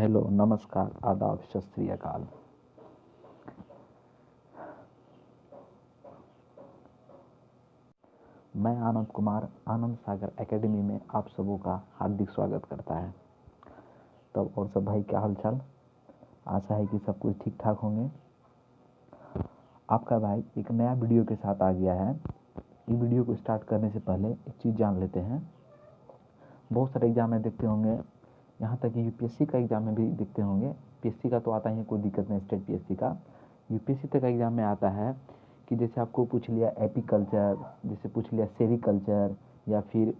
Hello, नमस्कार, आदाब, सत श्री अकाल। मैं आनंद कुमार आनंद सागर एकेडमी में आप सबों का हार्दिक स्वागत करता है। तब और सब भाई क्या हालचाल? आशा है कि सब कुछ ठीक ठाक होंगे। आपका भाई एक नया वीडियो के साथ आ गया है। ये वीडियो को स्टार्ट करने से पहले एक चीज़ जान लेते हैं। बहुत सारे एग्जाम में देखते होंगे, यहाँ तक कि यूपीएससी का एग्जाम में भी देखते होंगे। पीएससी का तो आता ही है, कोई दिक्कत नहीं, स्टेट पीएससी का। यूपीएससी तक का एग्जाम में आता है कि जैसे आपको पूछ लिया एपीकल्चर, जैसे पूछ लिया सेरीकल्चर या फिर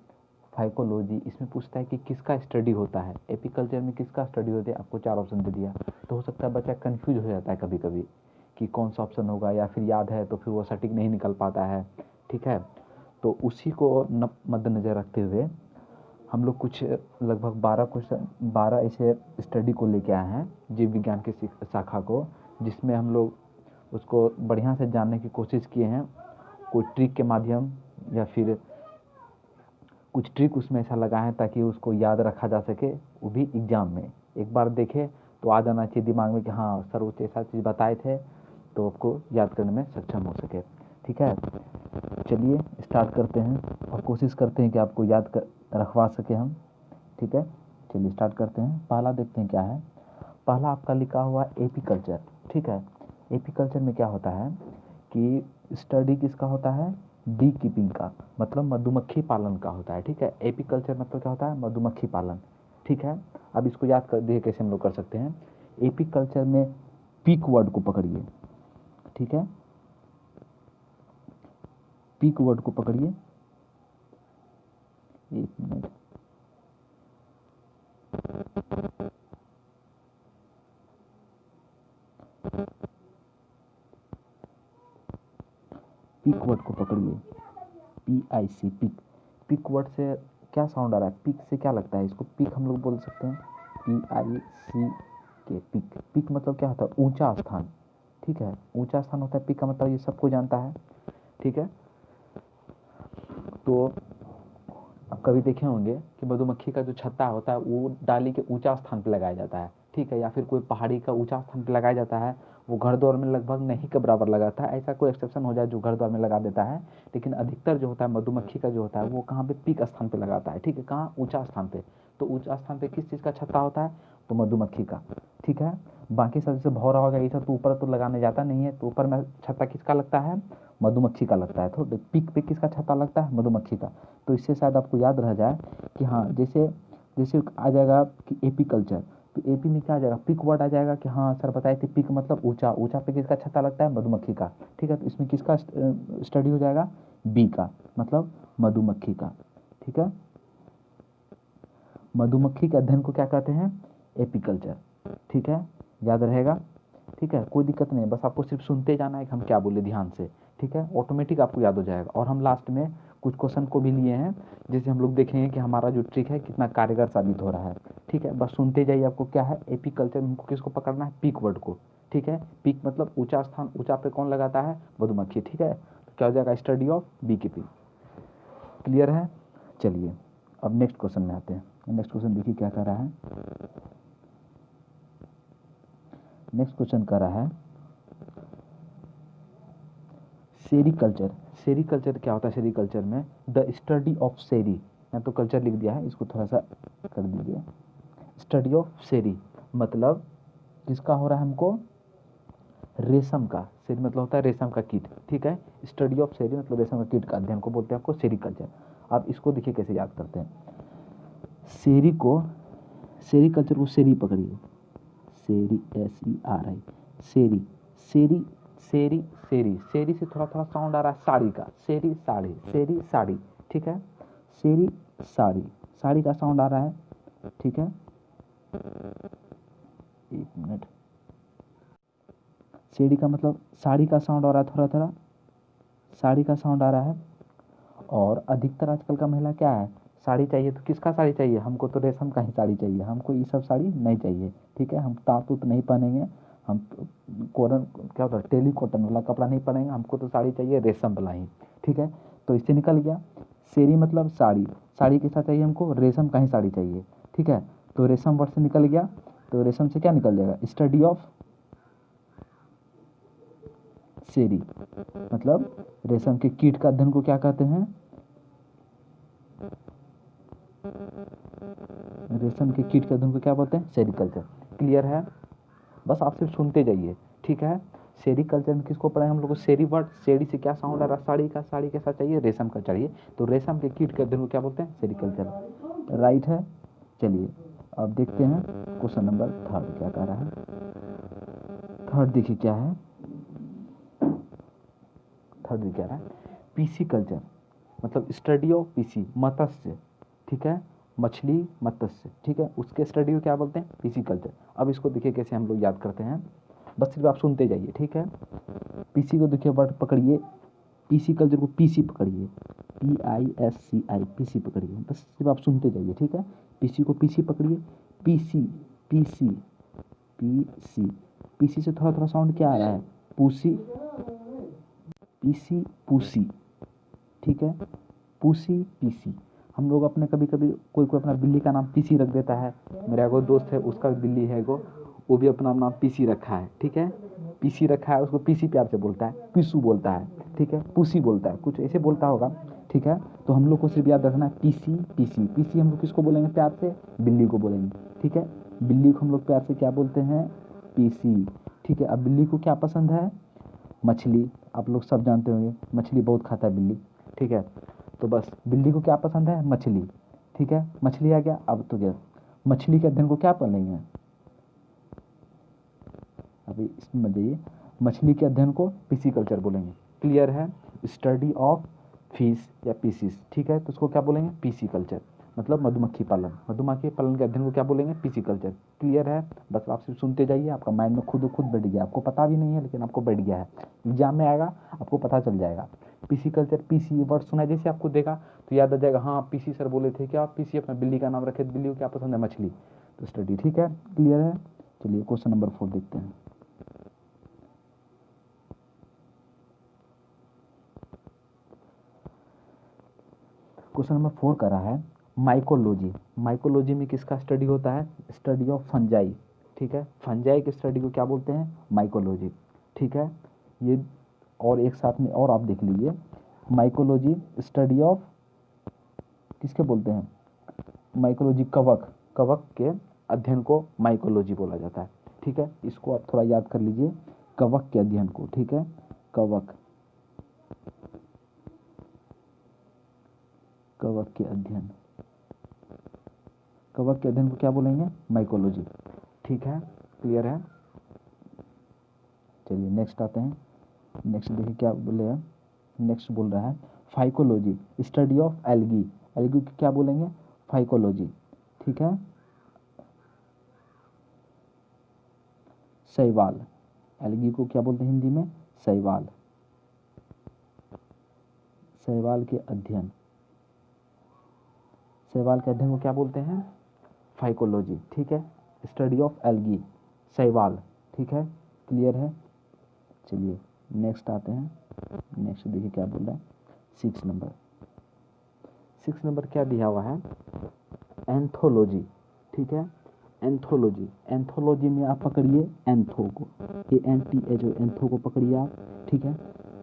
फाइकोलॉजी, इसमें पूछता है कि किसका स्टडी होता है। एपीकल्चर में किसका स्टडी होता है, आपको 4 ऑप्शन दे दिया। तो हो सकता है बच्चा कन्फ्यूज हो जाता है कभी कभी कि कौन सा ऑप्शन होगा, या फिर याद है तो फिर वो सटीक नहीं निकल पाता है। ठीक है, तो उसी को मद्देनज़र रखते हुए हम लोग कुछ लगभग 12 ऐसे स्टडी को लेके आए हैं, जीव विज्ञान की शाखा को, जिसमें हम लोग उसको बढ़िया से जानने की कोशिश किए हैं। कोई ट्रिक के माध्यम या फिर कुछ ट्रिक उसमें ऐसा लगाए हैं ताकि उसको याद रखा जा सके, वो भी एग्ज़ाम में। एक बार देखे तो आ जाना चाहिए दिमाग में कि हाँ सर वो ऐसा चीज़ बताए थे, तो आपको याद करने में सक्षम हो सके। ठीक है, चलिए स्टार्ट करते हैं और कोशिश करते हैं कि आपको याद रखवा सके हम। ठीक है, चलिए स्टार्ट करते हैं। पहला देखते हैं क्या है। पहला आपका लिखा हुआ एपीकल्चर। ठीक है, एपीकल्चर में क्या होता है कि स्टडी किसका होता है, बी कीपिंग का, मतलब मधुमक्खी पालन का होता है। ठीक है, एपीकल्चर मतलब क्या होता है, मधुमक्खी पालन। ठीक है, अब इसको याद कर देखिए कैसे हम लोग कर सकते हैं। एपीकल्चर में पीक वर्ड को पकड़िए। ठीक है, पीक वर्ड को पकड़िए, एक मिनट। पीक वर्ड को पकड़िए, PIC, पीक। पीक वर्ड से क्या साउंड आ रहा है, पीक से क्या लगता है, इसको पीक हम लोग बोल सकते हैं, PIC के पीक। पीक मतलब क्या होता है, ऊंचा स्थान। ठीक है, ऊंचा स्थान होता है पीक का मतलब, ये सबको जानता है। ठीक है, तो आप कभी देखे होंगे कि मधुमक्खी का जो छत्ता होता है वो डाली के ऊंचा स्थान पर लगाया जाता है। ठीक है, या फिर कोई पहाड़ी का ऊंचा स्थान पर लगाया जाता है, वो घर द्वार में लगभग नहीं के बराबर लगाता है। ऐसा कोई एक्सेप्शन हो जाए जो घर द्वार में लगा देता है, लेकिन अधिकतर जो होता है मधुमक्खी का जो होता है वो कहाँ पे, पीक स्थान पे लगाता है। ठीक है, कहाँ, ऊंचा स्थान पे। तो ऊंचा स्थान पे किस चीज़ का छत्ता होता है, तो मधुमक्खी का। ठीक है, बाकी सब जैसे भौरा होगा ये सब तो ऊपर तो लगाने जाता नहीं है, तो ऊपर में छत्ता किसका लगता है, मधुमक्खी का लगता है। तो पीक पे किसका छत्ता लगता है, मधुमक्खी का। तो इससे शायद आपको याद रह जाए कि हाँ, जैसे जैसे आ जाएगा कि एपीकल्चर, तो एपी में क्या आ जाएगा, पिक वर्ड आ जाएगा कि हाँ सर बताए थे, पिक मतलब ऊंचा। ऊंचा पे किसका छत्ता लगता है, मधुमक्खी का। ठीक है, तो इसमें किसका स्टडी हो जाएगा, बी का, मतलब मधुमक्खी का। ठीक है, मधुमक्खी के अध्ययन को क्या कहते हैं, एपीकल्चर। ठीक है, याद रहेगा। ठीक है, कोई दिक्कत नहीं, बस आपको सिर्फ सुनते जाना है कि हम क्या बोले ध्यान से। ठीक है, ऑटोमेटिक आपको याद हो जाएगा। और हम लास्ट में कुछ क्वेश्चन को भी लिए हैं, जिससे हम लोग देखेंगे कि हमारा जो ट्रिक है कितना कारगर साबित हो रहा है। ठीक है, बस सुनते जाइए। आपको क्या है, एपीकल्चर में हमको किसको पकड़ना है, पीक वर्ड को। ठीक है, पीक मतलब ऊंचा स्थान, ऊंचा पे कौन लगाता है, मधुमक्खी। ठीक है, तो क्या हो जाएगा, study of beekeeping. Clear है, चलिए अब नेक्स्ट क्वेश्चन में आते हैं। नेक्स्ट क्वेश्चन देखिए क्या कर रहा है। नेक्स्ट क्वेश्चन कर रहा है सेरीकल्चर। सेरीकल्चर क्या होता है, सेरीकल्चर में द स्टडी ऑफ सेरी, या तो कल्चर लिख दिया है, इसको थोड़ा सा कर दीजिए। स्टडी ऑफ सेरी मतलब किसका हो रहा है हमको, रेशम का। सेरी मतलब होता है रेशम का कीट। ठीक है, स्टडी ऑफ सेरी मतलब रेशम का कीट का अध्ययन को बोलते हैं आपको सेरीकल्चर। आप इसको देखिए कैसे याद करते हैं। सेरी को, सेरीकल्चर को सेरी पकड़िए, सेरी, SERI, सेरी, सेरी, सेरी, सेरी, सेरी से थोड़ा थोड़ा साउंड आ रहा है साड़ी का, सेरी साड़ी, सेरी साड़ी। ठीक है, सेरी साड़ी, साड़ी का साउंड आ रहा है। ठीक है, एक मिनट। सेरी का मतलब साड़ी का साउंड आ रहा है, थोड़ा थोड़ा साड़ी का साउंड आ रहा है। और अधिकतर आजकल का महिला क्या है, साड़ी चाहिए, तो किसका साड़ी चाहिए, हमको तो रेशम का ही साड़ी चाहिए, हमको ये सब साड़ी नहीं चाहिए। ठीक है, हम तात उत नहीं पहनेंगे, हम कॉटन, क्या होता है, टेली कॉटन वाला कपड़ा नहीं पहनेंगे, हमको तो साड़ी चाहिए रेशम वाला ही। ठीक है, तो इससे निकल गया सेरी मतलब साड़ी, साड़ी के साथ चाहिए हमको रेशम का ही साड़ी चाहिए। ठीक है, तो रेशम वर्ड से निकल गया तो रेशम से क्या निकल जाएगा, स्टडी ऑफ सेरी, मतलब रेशम के कीट का अध्ययन को क्या कहते हैं, रेशम के कीट के अध्ययन को क्या बोलते हैं, सेरिकल्चर। क्लियर है, बस आप सिर्फ सुनते जाइए, ठीक है। सेरिकल्चर में किसको पढ़ाएं हम लोग को, सेरी वर्ड, सेरी से क्या साउंड आ रहा है, साड़ी का, साड़ी कैसा चाहिए, रेशम का चाहिए, तो रेशम के कीट के अध्ययन को क्या बोलते हैं, सेरिकल्चर। राइट है। चलिए अब देखते हैं क्वेश्चन नंबर 3 क्या कह रहा है। 3 देखिए क्या है, 3 क्या रहा है, पीसी कल्चर, मतलब स्टडी ऑफ पीसी, मत्स्य, ठीक है, मछली मत्स्य, ठीक है, उसके स्टडी को क्या बोलते हैं, पीसी कल्चर। अब इसको देखिए कैसे हम लोग याद करते हैं, बस सिर्फ आप सुनते जाइए, ठीक है। पीसी को देखिए वर्ड पकड़िए, पीसी कल्चर को पीसी पकड़िए, PISCI, पीसी पकड़िए, बस सिर्फ आप सुनते जाइए, ठीक है। पीसी को पीसी पकड़िए, पीसी पीसी पीसी, पीसी से थोड़ा थोड़ा साउंड क्या आ रहा है, पूसी, पीसी पूसी, ठीक है, पूसी पीसी। हम लोग अपने कभी कभी कोई कोई अपना बिल्ली का नाम पीसी रख देता है, मेरा एगो दोस्त है उसका बिल्ली है एगो, वो भी अपना नाम पीसी रखा है, ठीक है, पीसी रखा है, उसको पीसी प्यार से बोलता है, पीसू बोलता है, ठीक है, पूसी बोलता है, कुछ ऐसे बोलता होगा, ठीक है। तो हम लोग को सिर्फ याद रखना है पीसी पीसी, पीसी हम लोग किसको बोलेंगे प्यार से, बिल्ली को बोलेंगे, ठीक है, बिल्ली को हम लोग प्यार से क्या बोलते हैं, पीसी, ठीक है। अब बिल्ली को क्या पसंद है, मछली, आप लोग सब जानते होंगे मछली बहुत खाता है बिल्ली, ठीक है, तो बस बिल्ली को क्या पसंद है, मछली, ठीक है, मछली आ गया। अब तो क्या, मछली के अध्ययन को क्या पढ़ेंगे, अभी इसमें मत जाइए, मछली के अध्ययन को पिसीकल्चर बोलेंगे। क्लियर है, स्टडी ऑफ फिश या पीसीस, ठीक है, तो उसको क्या बोलेंगे, पिसीकल्चर, मतलब मधुमक्खी पालन, मधुमक्खी पालन के अध्ययन को क्या बोलेंगे, पिसीकल्चर। क्लियर है, बस आप सिर्फ सुनते जाइए, आपका माइंड में खुद बैठ गया, आपको पता भी नहीं है लेकिन आपको बैठ गया है, एग्जाम में आएगा आपको पता चल जाएगा। पिसीकल्चर, पीसी ये वर्ड सुना जैसे आपको देगा तो याद आ जाएगा, हाँ पीसी सर बोले थे क्या, पीसी अपना बिल्ली का नाम रखे, बिल्ली को क्या पसंद है, मछली, तो स्टडी, ठीक है। क्लियर है, चलिए क्वेश्चन नंबर 4 देखते हैं। क्वेश्चन नंबर 4 कर रहा है माइकोलॉजी। माइकोलॉजी में किसका स्टडी होता है, स्टडी ऑफ फंजाई, ठीक है, फंजाई के स्टडी को क्या बोलते हैं, माइकोलॉजी, ठीक है। ये और एक साथ में और आप देख लीजिए, माइकोलॉजी स्टडी ऑफ किसके बोलते हैं, माइकोलॉजी, कवक, कवक के अध्ययन को माइकोलॉजी बोला जाता है, ठीक है। इसको आप थोड़ा याद कर लीजिए, कवक के अध्ययन को, ठीक है, कवक, कवक के अध्ययन, कवक के अध्ययन को क्या बोलेंगे, माइकोलॉजी, ठीक है। क्लियर है, चलिए नेक्स्ट आते हैं। नेक्स्ट देखिए क्या बोले हैं, नेक्स्ट बोल रहा है phycology, study of algae, algae को क्या बोलेंगे, फाइकोलॉजी, ठीक है। शैवाल, एल्गी को क्या बोलते हैं हिंदी में, शैवाल, शैवाल के अध्ययन, शैवाल के अध्ययन को क्या बोलते हैं, फाइकोलॉजी, ठीक है, स्टडी ऑफ एल्गी, शैवाल, ठीक है। क्लियर है, चलिए नेक्स्ट आते हैं। नेक्स्ट देखिए क्या बोल रहा है, 6 नंबर, 6 नंबर क्या दिया हुआ है, एंथोलॉजी, ठीक है, एंथोलॉजी, एंथोलॉजी में आप पकड़िए एंथो को, ANTHO, एंथो को पकड़िए आप, ठीक है,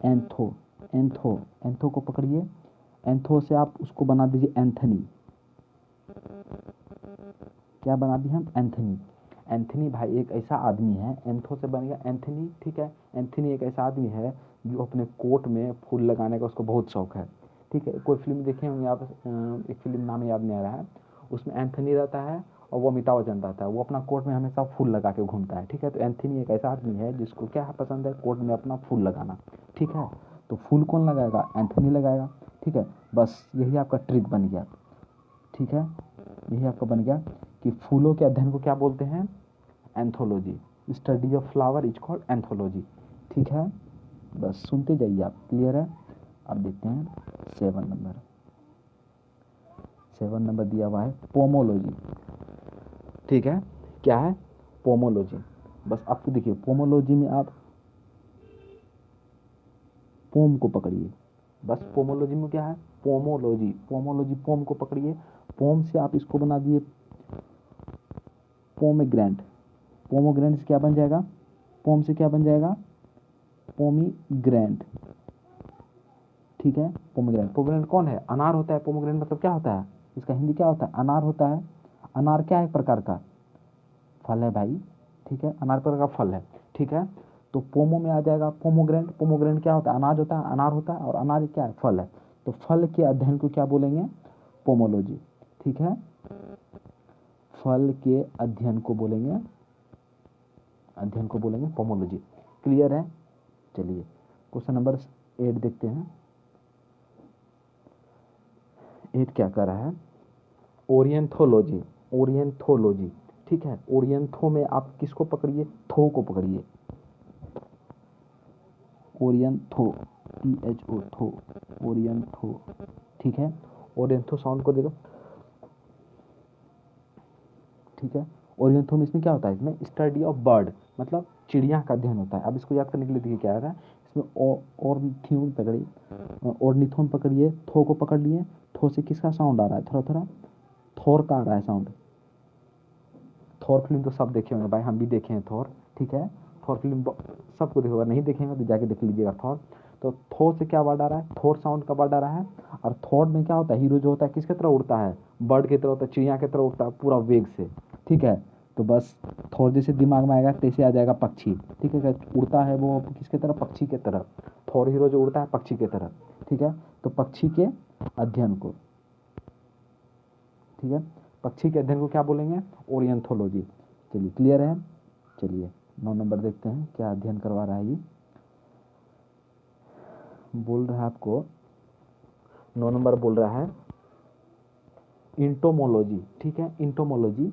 एंथो, एंथो, एंथो को पकड़िए, एंथो से आप उसको बना दीजिए एंथनी, क्या बना दिए हम, एंथनी। एंथनी भाई एक ऐसा आदमी है, एंथो से बन गया एंथनी, ठीक है। एंथनी एक ऐसा आदमी है जो अपने कोट में फूल लगाने का उसको बहुत शौक है, ठीक है। कोई फिल्म देखे होंगे आप, एक फिल्म नाम याद नहीं आ रहा है, उसमें एंथनी रहता है और वो अमिताभ बच्चन रहता है, वो अपना कोट में हमेशा फूल लगा के घूमता है, ठीक है। तो एंथनी एक ऐसा आदमी है जिसको क्या पसंद है, कोट में अपना फूल लगाना, ठीक है। तो फूल कौन लगाएगा, एंथनी लगाएगा, ठीक है। बस यही आपका ट्रिक बन गया, ठीक है, यही आपका बन गया कि फूलों के अध्ययन को क्या बोलते हैं, anthology, study of flower is called anthology, ठीक है। बस सुनते जाइए आप, क्लियर है। अब देखते हैं 7 नंबर, 7 नंबर दिया हुआ है पोमोलॉजी, ठीक है, क्या है, पोमोलॉजी। बस आपको देखिए पोमोलॉजी में आप पोम को पकड़िए, बस पोमोलॉजी में क्या है, पोमोलॉजी, पोमोलॉजी, पोम को पकड़िए, पोम से आप इसको बना दिए पोमेग्रेंट, पोमोग्रेनेट से क्या बन जाएगा, पोम से क्या बन जाएगा, पोमीग्रेनेट, ठीक है। पोमोग्रेनेट, पोमोग्रेनेट कौन है, अनार होता है। पोमोग्रेनेट मतलब क्या होता है, इसका हिंदी क्या होता है, अनार होता है। अनार क्या है, एक प्रकार का फल है भाई, ठीक है, अनार प्रकार का फल है, ठीक है। तो पोमो में आ जाएगा पोमोग्रेनेट। पोमोग्रेनेट क्या होता है, अनाज होता है, अनार होता है, और अनार क्या है, फल है। तो फल के अध्ययन को क्या बोलेंगे, पोमोलॉजी, ठीक है। फल के अध्ययन को बोलेंगे, अध्ययन को बोलेंगे पोमोलॉजी। क्लियर है। चलिए क्वेश्चन नंबर 8 देखते हैं। 8 क्या कर रहा है, ओरिएंथोलॉजी, ओरिएंथोलॉजी, ठीक है। ओरिएंथो में आप किसको पकड़िए, थो को पकड़िए, ओरिएंथो, THO, थो, ओरिएंथो, ठीक है। ओरिएंथो साउंड को देखो, ठीक है। ओरिएंथो में इसमें क्या होता है, इसमें स्टडी ऑफ बर्ड, मतलब चिड़िया का अध्ययन होता है। अब इसको याद करने के लिए देखिए क्या आ रहा है, इसमें ऑर्निथ्यून पकड़िए, ऑर्निथोन पकड़िए, थो को पकड़ लिए, थो से किसका साउंड आ रहा है, थोड़ा थोड़ा थोर का आ रहा है साउंड। थोर फिल्म तो सब देखे होंगे भाई, हम भी देखे हैं थोर, ठीक है। थोर फिल्म सबको देखोगे, नहीं देखेंगे तो जाके देख लीजिएगा थोर। तो थोर से क्या वर्ड आ रहा है, थोर साउंड का वर्ड आ रहा है। और थोर में क्या होता है, हीरो जो होता है किसके तरह उड़ता है, बर्ड की तरह होता है, चिड़िया की तरह उड़ता है पूरा वेग से, ठीक है। तो बस थोर जैसे दिमाग में आएगा तैसे आ जाएगा पक्षी, ठीक है। उड़ता है वो किसके तरह, पक्षी के तरह। थोर हीरो जो उड़ता है पक्षी के तरह, ठीक है। तो पक्षी के अध्ययन को, ठीक है, पक्षी के अध्ययन को क्या बोलेंगे, ओरिएंथोलॉजी। चलिए क्लियर है। चलिए 9 नंबर देखते हैं क्या अध्ययन करवा रहा है ये, बोल रहा है आपको 9 नंबर बोल रहा है इंटोमोलॉजी, ठीक है। इंटोमोलॉजी,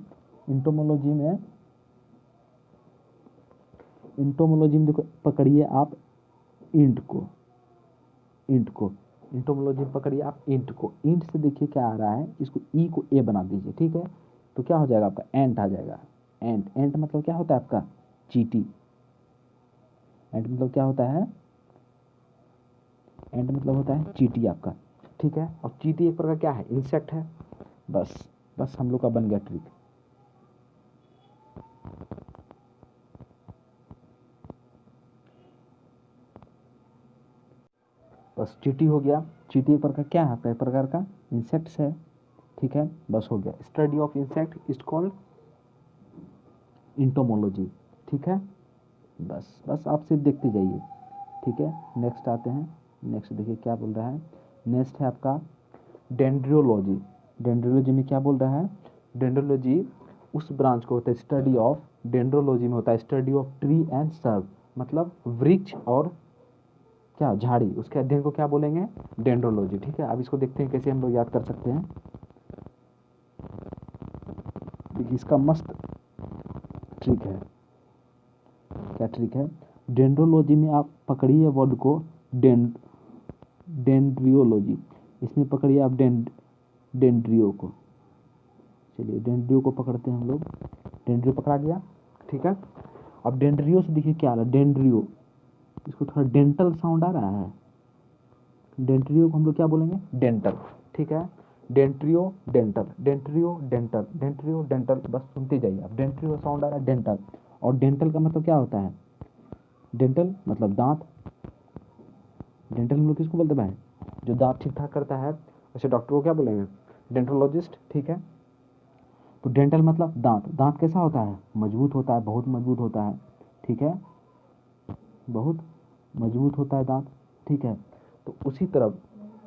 इंटोमोलॉजी में, इंटोमोलॉजी में देखो पकड़िए आप इंट को, इंट को, इंटोमोलॉजी में पकड़िए आप इंट को। इंट से देखिए क्या आ रहा है, इसको ई को ए बना दीजिए, ठीक है। तो क्या हो जाएगा आपका, एंट आ जाएगा। एंट, एंट मतलब क्या होता है आपका, चींटी। एंट मतलब क्या होता है, एंट मतलब होता है चींटी आपका, ठीक है। और चींटी एक प्रकार क्या है, इंसेक्ट है। बस बस हम लोग का बन गया ट्रिक। बस चींटी हो गया। चींटी एक प्रकार क्या है आपका, एक प्रकार का इंसेक्ट्स है, ठीक है। बस हो गया, study of insect is called entomology, ठीक है। बस बस आप सिर्फ देखते जाइए, ठीक है। नेक्स्ट आते हैं, नेक्स्ट देखिए क्या बोल रहा है। नेक्स्ट है आपका डेंड्रियोलॉजी। डेंड्रियोलॉजी में क्या बोल रहा है, डेंड्रोलॉजी उस ब्रांच को होता है, स्टडी ऑफ, डेंड्रोलॉजी में होता है study of tree and shrub, मतलब वृक्ष और क्या, झाड़ी, उसके अध्ययन को क्या बोलेंगे, डेंड्रोलॉजी, ठीक है। अब इसको देखते हैं कैसे हम लोग याद कर सकते हैं। देखिए इसका मस्त ट्रिक है, क्या ट्रिक है, डेंड्रोलॉजी में आप पकड़िए वर्ड को डेंड्रियोलॉजी, इसमें पकड़िए आप डेंड्रियो को। चलिए डेंड्रियो को पकड़ते हैं हम लोग, डेंड्रियो पकड़ा गया, ठीक है। अब डेंड्रियो से देखिए क्या आ रहा है, डेंड्रियो, इसको थोड़ा डेंटल साउंड आ रहा है, डेंट्रियो को हम लोग क्या बोलेंगे, डेंटल, ठीक है। डेंट्रियो डेंटल, डेंट्रियो डेंटल, डेंट्रियो डेंटल, बस सुनते जाइए आप, डेंट्रियो साउंड आ रहा है डेंटल। और डेंटल का मतलब क्या होता है, डेंटल मतलब दांत। डेंटल हम लोग किसको बोलते हैं भाई, जो दांत ठीक ठाक करता है, वैसे डॉक्टर को क्या बोलेंगे, डेंटोलॉजिस्ट, ठीक है। तो डेंटल मतलब दांत। दांत कैसा होता है, मजबूत होता है, बहुत मजबूत होता है, ठीक है, बहुत मजबूत होता है दांत, ठीक है। तो उसी तरह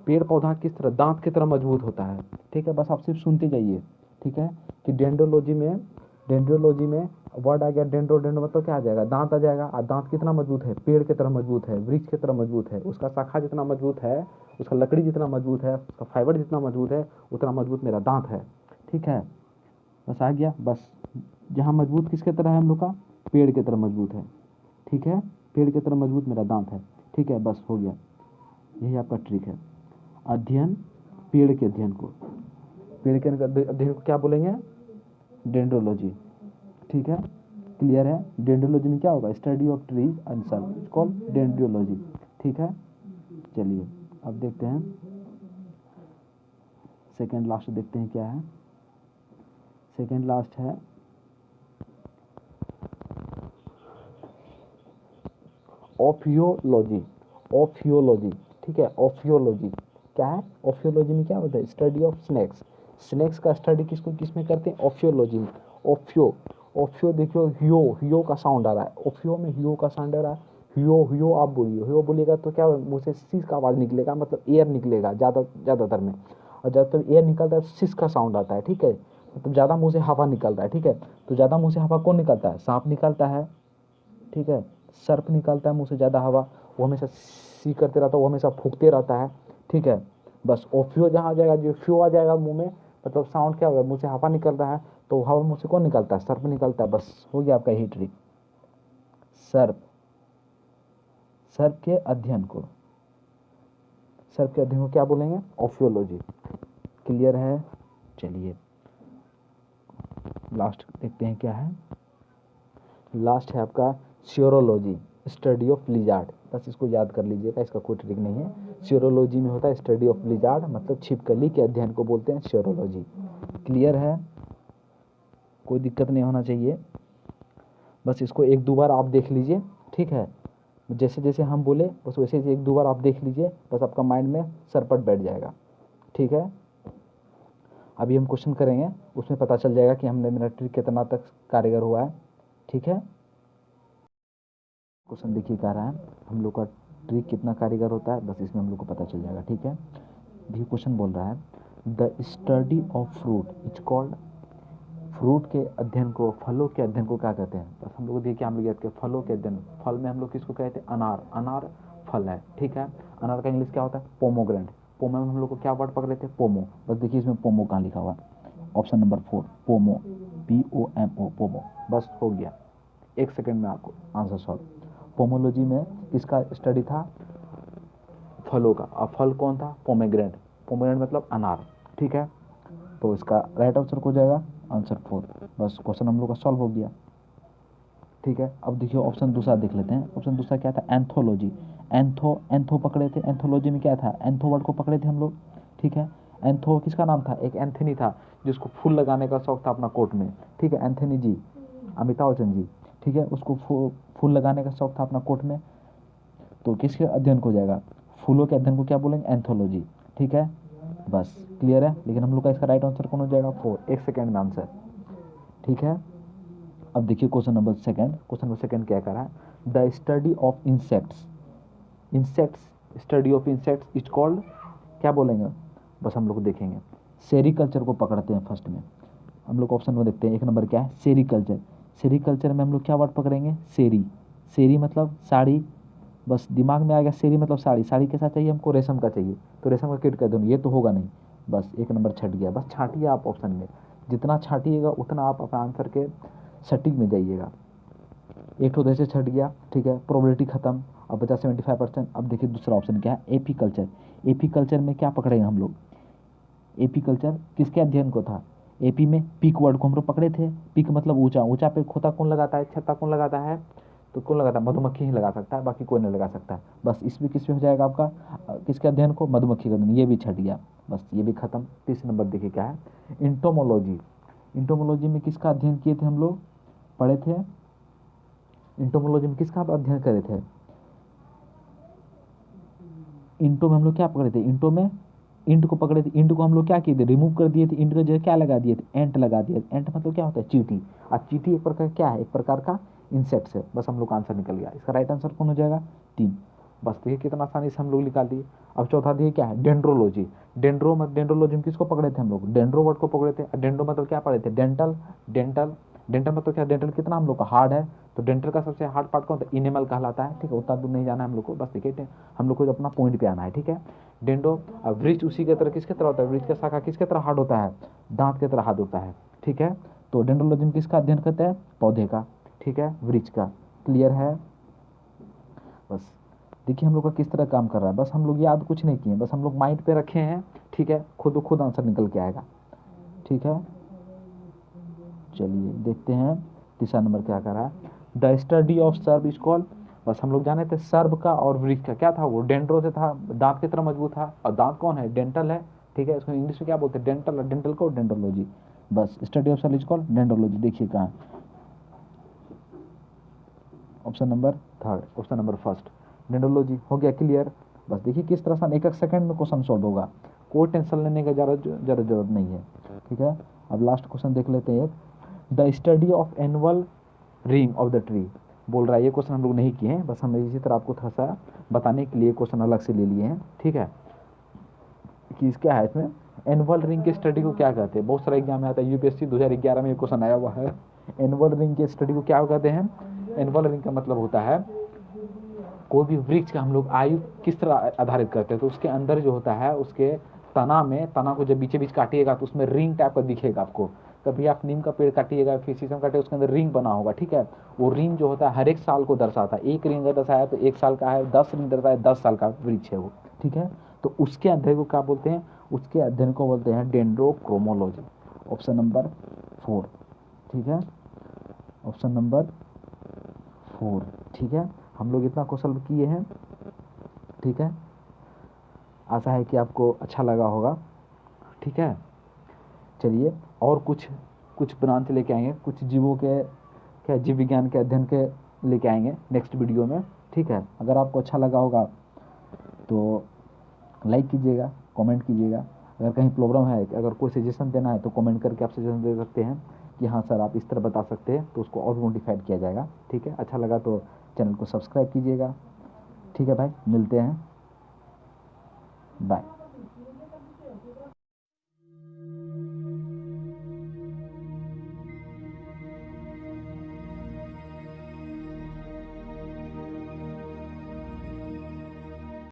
पेड़ पौधा किस तरह दांत की तरह मजबूत होता है, ठीक है। बस आप सिर्फ सुनते जाइए, ठीक है। कि डेंड्रोलॉजी में, डेंड्रोलॉजी में वर्ड आ गया डेंड्रो, डेंड्रो मतलब क्या आ जाएगा, दांत आ जाएगा। और दांत कितना मजबूत है, पेड़ की तरह मजबूत है, वृक्ष की तरह मजबूत है, उसका शाखा जितना मजबूत है, उसका लकड़ी जितना मजबूत है, उसका फाइबर जितना मजबूत है, उतना मजबूत मेरा दांत है, ठीक है। बस आ गया, बस जहाँ मजबूत किसके तरह है हम लोग का, पेड़ की तरह मजबूत है, ठीक है। पेड़ की तरह मजबूत मेरा दांत है, ठीक है। बस हो गया, यही आपका ट्रिक है। अध्ययन, पेड़ के अध्ययन को, पेड़ के अध्ययन को क्या बोलेंगे, डेंड्रोलॉजी, ठीक है। क्लियर है। डेंड्रोलॉजी में क्या होगा, study of trees and shrub, it's called dendrology, ठीक है। चलिए अब देखते हैं सेकेंड लास्ट, देखते हैं क्या है। सेकेंड लास्ट है ऑफियोलॉजी, ऑफियोलॉजी, ठीक है, ऑफियोलॉजी क्या है, ऑफियोलॉजी में क्या होता है, स्टडी ऑफ स्नेक्स, स्नेक्स का स्टडी किसको किस में करते हैं, ऑफियोलॉजी में। ऑफियो, ऑफियो देखियो, हियो, हियो का साउंड आ रहा है, ऑफियो में हियो का साउंड आ रहा है, हियो हियो आप बोलिए, हियो बोलिएगा तो क्या मुंह से सिस का आवाज़ निकलेगा, मतलब एयर निकलेगा ज़्यादातर में, और ज़्यादातर एयर निकलता है सिस का साउंड आता है, ठीक है, मतलब ज़्यादा मुंह से हवा निकलता है, ठीक है, तो ज़्यादा मुंह से हवा कौन निकलता है, सांप निकलता है, ठीक है, सर्प निकलता है मुंह से ज़्यादा हवा, वो हमेशा सी करते रहता है, वो हमेशा फूकते रहता है, ठीक है। बस ओफियो जहाँ आ जाएगा, जो फ्यो आ जाएगा मुंह में, मतलब साउंड क्या होगा, मुंह से हवा निकल रहा है, तो हवा मुंह से कौन निकलता है, सर्प निकलता है, बस हो गया आपका यही ट्रिक। सर्प, सर्प के अध्ययन को, सर्प के अध्ययन को क्या बोलेंगे, ऑफियोलॉजी। क्लियर है। चलिए लास्ट देखते हैं क्या है, लास्ट है आपका सियोरोलॉजी, स्टडी ऑफ लिजार्ड, बस इसको याद कर लीजिएगा, इसका कोई ट्रिक नहीं है। सियोरोलॉजी में होता है स्टडी ऑफ लिजार्ड, मतलब छिपकली के अध्ययन को बोलते हैं सियोरोलॉजी। क्लियर है, कोई दिक्कत नहीं होना चाहिए, बस इसको एक दो बार आप देख लीजिए, ठीक है, जैसे जैसे हम बोले बस वैसे वैसे एक दो बार आप देख लीजिए, बस आपका माइंड में सरपट बैठ जाएगा, ठीक है। अभी हम क्वेश्चन करेंगे, उसमें पता चल जाएगा कि हमने मेरा ट्रिक कितना तक कारीगर हुआ है, ठीक है। क्वेश्चन देखिए कह रहा है हम लोग का ट्रिक कितना कारीगर होता है, बस इसमें हम लोग को पता चल जाएगा, ठीक है। देखिए क्वेश्चन बोल रहा है the study of fruit is called, fruit के अध्ययन को, फलों के अध्ययन को क्या कहते हैं, बस हम लोग देखिए, हम लोग याद करें फलों के अध्ययन, फल में हम लोग किसको कहते हैं, अनार, अनार फल है, ठीक है। अनार का इंग्लिश क्या होता है, पोमोग्रेनेट, पोमो में हम लोग को क्या वर्ड पकड़े थे, पोमो, बस देखिए इसमें पोमो कहाँ लिखा हुआ है, ऑप्शन नंबर 4 पोमो, POMO, पोमो, बस हो गया, 1 सेकेंड में आपको आंसर सॉल्व। पोमोलॉजी में किसका स्टडी था, फलों का, और फल कौन था, पोमेग्रेनेट, पोमेग्रेनेट मतलब अनार, ठीक है, तो इसका राइट आंसर हो जाएगा आंसर 4, बस क्वेश्चन हम लोग का सॉल्व हो गया, ठीक है। अब देखिए ऑप्शन दूसरा देख लेते हैं, ऑप्शन दूसरा क्या था, एंथोलॉजी, एंथो, एंथो पकड़े थे, एंथोलॉजी में क्या था, एंथो वर्ड को पकड़े थे हम लोग, ठीक है। एंथो किसका नाम था, एक एंथनी था जिसको फूल लगाने का शौक था अपना कोट में, ठीक है, एंथनी जी, अमिताभ बच्चन जी, ठीक है, उसको फूल लगाने का शौक था अपना कोट में, तो किसके अध्ययन को जाएगा, फूलों के अध्ययन को क्या बोलेंगे, एंथोलॉजी, ठीक है, बस क्लियर है। लेकिन हम लोग का इसका राइट आंसर कौन हो जाएगा, 4, 1 सेकेंड में आंसर, ठीक है। अब देखिए question number second, question number second क्या कर रहा है, the study of insects, insects, study of insects is called, क्या बोलेंगे, बस हम लोग देखेंगे, सेरिकल्चर को पकड़ते हैं फर्स्ट में, हम लोग ऑप्शन में देखते हैं, 1 नंबर क्या है, सेरिकल्चर, सेरिकल्चर में हम लोग क्या वर्ड पकड़ेंगे, सेरी, सेरी मतलब साड़ी, बस दिमाग में आ गया सेरी मतलब साड़ी, साड़ी के साथ चाहिए हमको रेशम का चाहिए, तो रेशम का किट कर दूँ, ये तो होगा नहीं, बस 1 नंबर छट गया, बस छाटिए आप ऑप्शन में, जितना छाटिएगा उतना आप अपना आंसर के सटीक में जाइएगा, एक तो जैसे छट गया, ठीक है, प्रोबेबिलिटी खत्म, अब बचा 75%। अब देखिए दूसरा ऑप्शन क्या है, एपी कल्चर, एपी कल्चर में क्या पकड़ेंगे हम लोग, एपी कल्चर किसके अध्ययन को था, एपी में पीक वर्ड को हम लोग पकड़े थे, पीक मतलब ऊंचा, ऊंचा पे खोता कौन लगाता है, छत्ता कौन लगाता है, तो कौन लगाता है, मधुमक्खी ही लगा सकता है, बाकी कोई नहीं लगा सकता है, बस इसमें किस पे हो जाएगा आपका, किसके अध्ययन को, मधुमक्खी का अध्ययन, ये भी छट गया, बस ये भी खत्म। तीसरे नंबर देखिए क्या है, इंटोमोलॉजी, इंटोमोलॉजी में किसका अध्ययन किए थे हम लोग, पढ़े थे, इंटोमोलॉजी में किसका अध्ययन करे थे, इंटो में हम लोग क्या पकड़े थे, इंटो में इंट को पकड़े थे, इंट को हम लोग क्या किए थे, रिमूव कर दिए थे, इंट को जगह क्या लगा दिए थे, एंट लगा दिए, एंट मतलब क्या होता है, चींटी, और चींटी एक प्रकार क्या है, एक प्रकार का इंसेक्ट्स है, बस हम लोग का आंसर निकल गया, इसका राइट आंसर कौन हो जाएगा, 3, बस देखिए कितना आसानी से हम लोग निकाल दिए। अब चौथा देखिए क्या है, डेंड्रोलॉजी, डेंड्रो मतलब डेंड्रोलॉजी में किसको पकड़े थे हम लोग, डेंड्रो वर्ड को पकड़े थे, डेंड्रो मतलब क्या पढ़े थे, डेंटल, डेंटल, डेंटल मतलब क्या, डेंटल कितना हम लोग का हार्ड है, तो डेंटल का सबसे हार्ड पार्ट कौन होता है, इनेमल कहलाता है, ठीक है, उतना दूर नहीं जाना है हम लोग को, बस देखिए हम लोग को अपना पॉइंट पे आना है, ठीक है। डेंडो, वृक्ष उसी की तरह किसके तरह होता है, वृक्ष का शाखा किसके तरह हार्ड होता है, दांत की तरह हार्ड होता है, ठीक है, तो डेंड्रोलॉजी में किसका अध्ययन करते हैं, पौधे का, ठीक है, वृक्ष का, क्लियर है। बस देखिए हम लोग का किस तरह काम कर रहा है, बस हम लोग याद कुछ नहीं किए, बस हम लोग माइंड पे रखे हैं, ठीक है, खुद आंसर निकल के आएगा, ठीक है। चलिए देखते हैं तीसरा नंबर क्या कर रहा है, the study of shrub is called, बस हम लोग जाने थे सर्व का और वृक्ष का क्या था, वो डेंड्रो से था, दांत की तरह मजबूत था, और दांत कौन है, डेंटल है, ठीक है, इसको इंग्लिश में क्या बोलते हैं, डेंटल, और डेंटल को डेंड्रोलॉजी, बस study of shrub is called dendrology. देखिए कहाँ option number third, option number first. Dendrology हो गया क्लियर। बस देखिए किस तरह से एक एक सेकंड में क्वेश्चन सॉल्व होगा, कोई टेंशन लेने का ज़्यादा जरूरत नहीं है। ठीक है, अब लास्ट क्वेश्चन देख लेते हैं। The study of annual ring of the tree बोल रहा है, ये क्वेश्चन हम लोग नहीं किए हैं, बस हम इसी तरह आपको थोड़ा सा बताने के लिए क्वेश्चन अलग से ले लिए हैं। ठीक है, कि क्या है इसमें, एनुअल रिंग के स्टडी को क्या कहते हैं। बहुत सारा एग्जाम में आता है, यूपीएससी 2011 में ये क्वेश्चन आया हुआ है। एनुअल रिंग के स्टडी को क्या कहते हैं। एनुअल रिंग का मतलब होता है कोई भी वृक्ष का हम लोग आयु किस तरह आधारित करते हैं, तो उसके अंदर जो होता है उसके तना को जब बीचे बीच काटिएगा तो उसमें रिंग टाइप का दिखेगा आपको। कभी आप नीम का पेड़ काटिएगा, फिर शीशम काटिएगा, उसके अंदर रिंग बना होगा। ठीक है, वो रिंग जो होता है हर एक साल को दर्शाता है। एक रिंग अगर दर्शाया तो 1 साल का है, 10 रिंग दर्शाया 10 साल का वृक्ष है वो। ठीक है, तो उसके अध्ययन को क्या बोलते हैं, उसके अध्ययन को बोलते हैं डेंड्रोक्रोमोलॉजी। Option number 4। ठीक है, ऑप्शन नंबर 4। ठीक है, हम लोग इतना क्वेश्चन किए हैं। ठीक है, आशा है कि आपको अच्छा लगा होगा। ठीक है, चलिए और कुछ कुछ ब्रांच लेके आएंगे, कुछ जीवों के क्या जीव विज्ञान के अध्ययन के लेके आएंगे नेक्स्ट वीडियो में। ठीक है, अगर आपको अच्छा लगा होगा तो लाइक कीजिएगा, कमेंट कीजिएगा। अगर कहीं प्रॉब्लम है, अगर कोई सजेशन देना है तो कमेंट करके आप सजेशन दे सकते हैं कि हाँ सर आप इस तरह बता सकते हैं, तो उसको और भी मोडिफाइड किया जाएगा। ठीक है, अच्छा लगा तो चैनल को सब्सक्राइब कीजिएगा। ठीक है भाई, मिलते हैं, बाय।